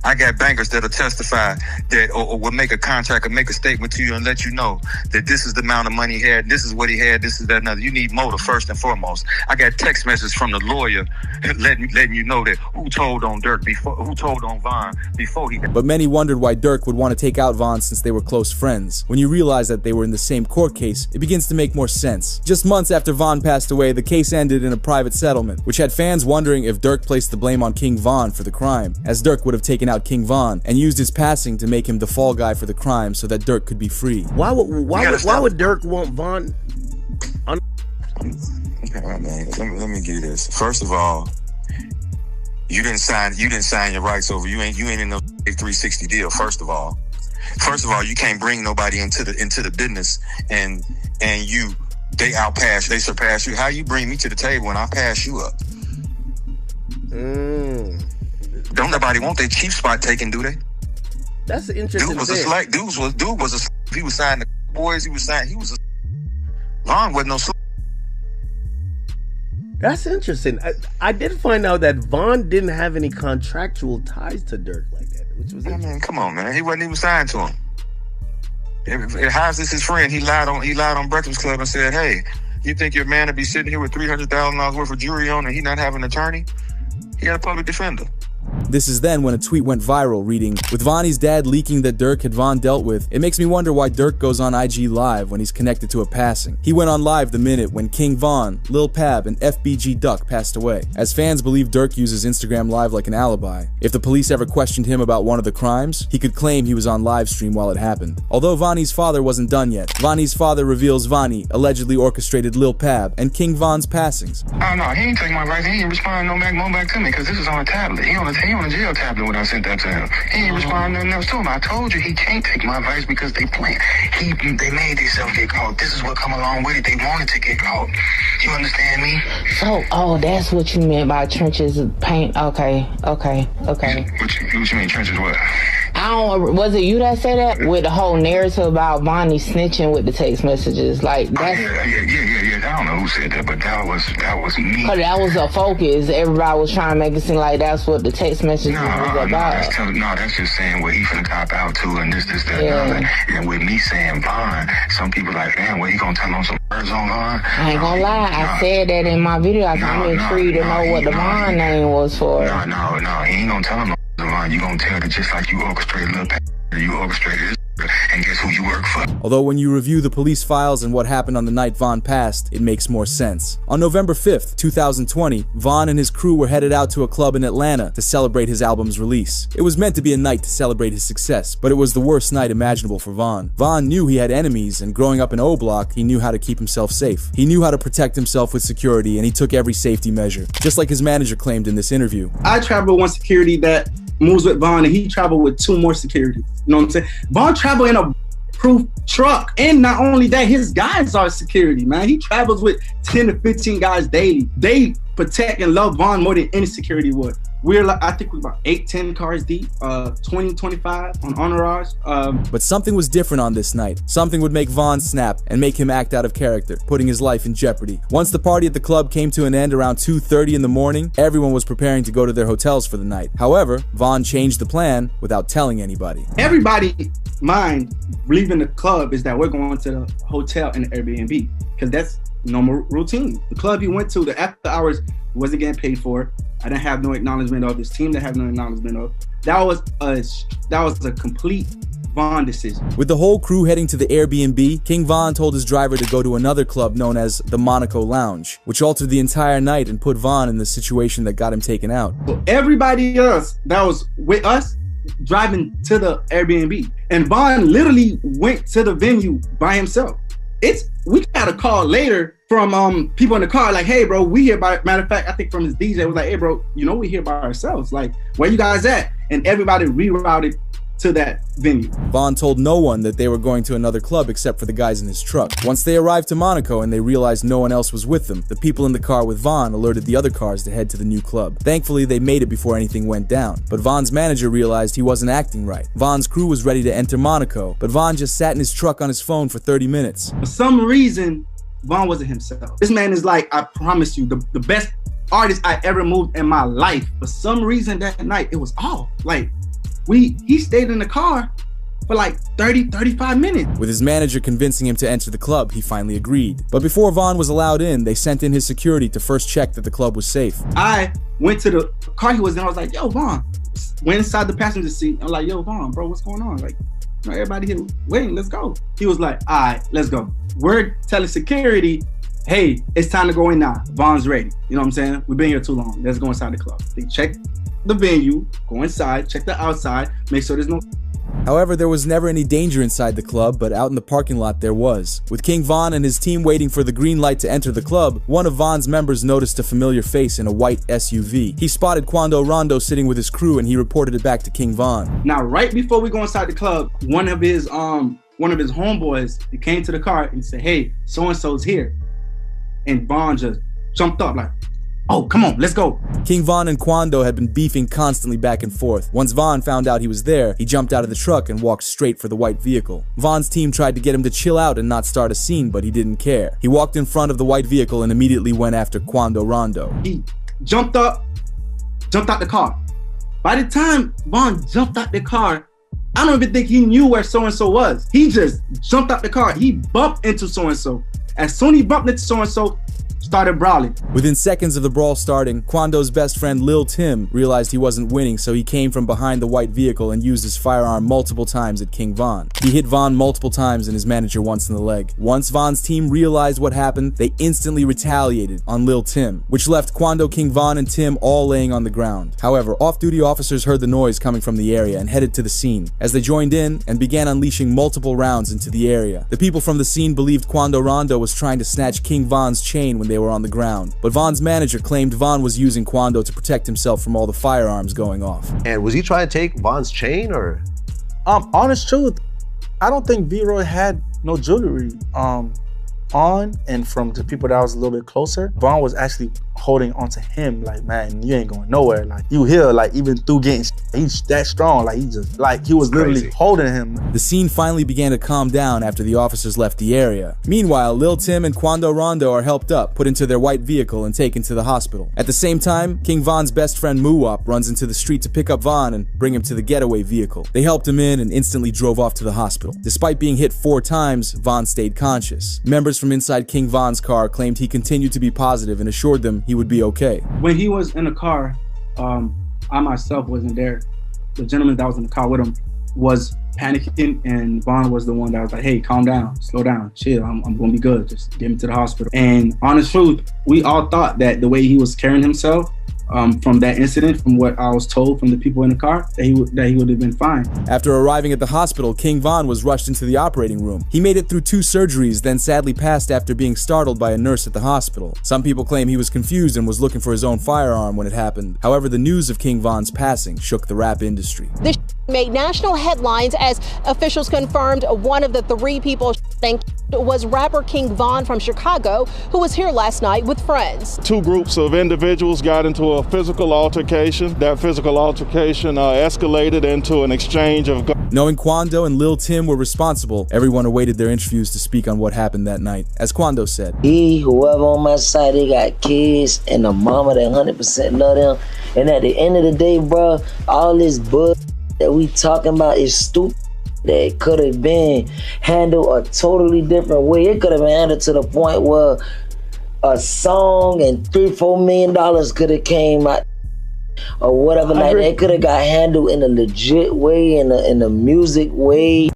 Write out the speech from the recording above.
I got bankers that'll testify that, or will make a contract or make a statement to you and let you know that this is the amount of money he had, this is what he had, this is that, another. You need motive first and foremost. I got text messages from the lawyer letting you know that who told on Durk before, who told on Von before he got. But many wondered why Durk would want to take out Von since they were close friends. When you realize that they were in the same court case, it begins to make more sense. Just months after Von passed away, the case ended in a private settlement, which had fans wondering if Durk placed the blame on King Von for the crime, as Durk would have taken out King Von and used his passing to make him the fall guy for the crime so that Durk could be free. Why would Durk want Von? Man, let me give you this. First of all, you didn't sign your rights over. You ain't in no 360 deal. First of all, you can't bring nobody into the business and they surpass you. How you bring me to the table when I pass you up? Don't nobody want their chief spot taken, do they? That's an interesting Dude was a slack. Dude was a. He was signed the boys. He was a. Von wasn't no slack. That's interesting. I did find out that Von didn't have any contractual ties to Durk like that, which was. I mean, come on, man. He wasn't even signed to him. How's this his friend? He lied on Breakfast Club and said, "Hey, you think your man would be sitting here with $300,000 worth of jewelry on and he not have an attorney? He had a public defender." This is then when a tweet went viral reading, "With Vonnie's dad leaking that Durk had Von dealt with, it makes me wonder why Durk goes on IG Live when he's connected to a passing. He went on live the minute when King Von, Lil Pab, and FBG Duck passed away, as fans believe Durk uses Instagram Live like an alibi. If the police ever questioned him about one of the crimes, he could claim he was on live stream while it happened." Although Vonnie's father wasn't done yet, Vonnie's father reveals Vonnie allegedly orchestrated Lil Pab and King Von's passings. Oh no, he ain't taking my rights. He ain't responding back to me because this is on a tablet. He on a jail tablet when I sent that to him. He ain't responding to nothing else to him. I told you he can't take my advice because they playing. They made themselves get caught. This is what come along with it. They wanted to get caught. You understand me? Oh, that's what you meant by trenches paint. Okay. What you mean trenches what? Was it you that said that? With the whole narrative about Vonnie snitching with the text messages, like that's. Yeah. I don't know who said that, but that was me. Cause that was a focus. Everybody was trying to make it seem like that's what the text messages was about. That's just saying what he finna cop out to and this, that, and with me saying Von, some people like, damn, what he gonna tell on some words on Von? I ain't gonna lie, I said that in my video. I'm intrigued to know what the Von name was for. No, he ain't gonna tell him no Von. You gonna tell that just like you orchestrated Lil Pab, you orchestrated this. And guess who you work for? Although when you review the police files and what happened on the night Von passed, it makes more sense. On November 5th, 2020, Von and his crew were headed out to a club in Atlanta to celebrate his album's release. It was meant to be a night to celebrate his success, but it was the worst night imaginable for Von. Von knew he had enemies, and growing up in O Block, he knew how to keep himself safe. He knew how to protect himself with security, and he took every safety measure, just like his manager claimed in this interview. I travel with one security that moves with Von, and he traveled with 2 more security. You know what I'm saying? Von traveled in a proof truck, and not only that, his guys are security, man. He travels with 10 to 15 guys daily. They protect and love Von more than any security would. We're like, I think we're about 8-10 cars deep, 20-25 on entourage. But something was different on this night. Something would make Von snap and make him act out of character, putting his life in jeopardy. Once the party at the club came to an end around 2:30 in the morning, everyone was preparing to go to their hotels for the night. However, Von changed the plan without telling anybody. Everybody's mind leaving the club is that we're going to the hotel and the Airbnb, because that's normal routine. The club he went to, the after hours, wasn't getting paid for. I didn't have no acknowledgement of. His team didn't have no acknowledgement of. That was a complete Von decision. With the whole crew heading to the Airbnb, King Von told his driver to go to another club known as the Monaco Lounge, which altered the entire night and put Von in the situation that got him taken out. So everybody else that was with us driving to the Airbnb, and Von literally went to the venue by himself. We got a call later from people in the car, like, hey bro, we here by, matter of fact, I think from his DJ was like, hey bro, you know we here by ourselves, like, where you guys at? And everybody rerouted to that venue. Von told no one that they were going to another club except for the guys in his truck. Once they arrived to Monaco and they realized no one else was with them, the people in the car with Von alerted the other cars to head to the new club. Thankfully, they made it before anything went down, but Von's manager realized he wasn't acting right. Von's crew was ready to enter Monaco, but Von just sat in his truck on his phone for 30 minutes. For some reason, Von wasn't himself. This man is like, I promise you, the best artist I ever moved in my life. For some reason that night, it was off. Like, he stayed in the car for like 35 minutes. With his manager convincing him to enter the club, he finally agreed. But before Von was allowed in, they sent in his security to first check that the club was safe. I went to the car he was in. I was like, yo, Von. Went inside the passenger seat. I'm like, yo, Von, bro, what's going on? Like, you know, everybody here waiting, let's go. He was like, all right, let's go. We're telling security, hey, it's time to go in now. Von's ready. You know what I'm saying? We've been here too long. Let's go inside the club. They check the venue, go inside, check the outside, make sure there's no... However, there was never any danger inside the club, but out in the parking lot there was. With King Von and his team waiting for the green light to enter the club, one of Von's members noticed a familiar face in a white SUV. He spotted Quando Rondo sitting with his crew and he reported it back to King Von. Now, right before we go inside the club, one of his homeboys, he came to the car and said, hey, so-and-so's here. And Von just jumped up like, oh, come on, let's go. King Von and Quando had been beefing constantly back and forth. Once Von found out he was there, he jumped out of the truck and walked straight for the white vehicle. Von's team tried to get him to chill out and not start a scene, but he didn't care. He walked in front of the white vehicle and immediately went after Quando Rondo. He jumped out the car. By the time Von jumped out the car, I don't even think he knew where so-and-so was. He just jumped out the car. He bumped into so-and-so. As soon as he bumped into so-and-so, started brawling. Within seconds of the brawl starting, Quando's best friend Lil Tim realized he wasn't winning, so he came from behind the white vehicle and used his firearm multiple times at King Von. He hit Von multiple times and his manager once in the leg. Once Von's team realized what happened, they instantly retaliated on Lil Tim, which left Quando, King Von, and Tim all laying on the ground. However, off-duty officers heard the noise coming from the area and headed to the scene. As they joined in and began unleashing multiple rounds into the area, the people from the scene believed Quando Rondo was trying to snatch King Von's chain when they were on the ground, but Von's manager claimed Von was using Quando to protect himself from all the firearms going off. And was he trying to take Von's chain, or? Honest truth, I don't think V-Roy had no jewelry on, and from the people that was a little bit closer, Von was actually holding onto him like, man, you ain't going nowhere. Like, you here, like, even through getting, he's that strong. Like, he was literally holding him. The scene finally began to calm down after the officers left the area. Meanwhile, Lil Tim and Quando Rondo are helped up, put into their white vehicle, and taken to the hospital. At the same time, King Von's best friend Muwop runs into the street to pick up Von and bring him to the getaway vehicle. They helped him in and instantly drove off to the hospital. Despite being hit 4 times, Von stayed conscious. Members from inside King Von's car claimed he continued to be positive and assured them he would be okay. When he was in the car, I myself wasn't there. The gentleman that was in the car with him was panicking, and Von was the one that was like, hey, calm down, slow down, chill, I'm gonna be good, just get him to the hospital. And honest truth, we all thought that the way he was carrying himself, from that incident, from what I was told from the people in the car, that he would have been fine. After arriving at the hospital, King Von was rushed into the operating room. He made it through 2 surgeries, then sadly passed after being startled by a nurse at the hospital. Some people claim he was confused and was looking for his own firearm when it happened. However, the news of King Von's passing shook the rap industry. This made national headlines as officials confirmed one of the 3 people was rapper King Von from Chicago, who was here last night with friends. 2 groups of individuals got into a physical altercation. That physical altercation escalated into an exchange of guns. Knowing Quando and Lil Tim were responsible, everyone awaited their interviews to speak on what happened that night. As Quando said, whoever on my side, they got kids and a mama that 100% love them. And at the end of the day, bro, all this bull that we talking about is stupid. That could have been handled a totally different way. It could have been handled to the point where a song and $3-4 million could have came out, or whatever. Like that could have got handled in a legit way, in a music way.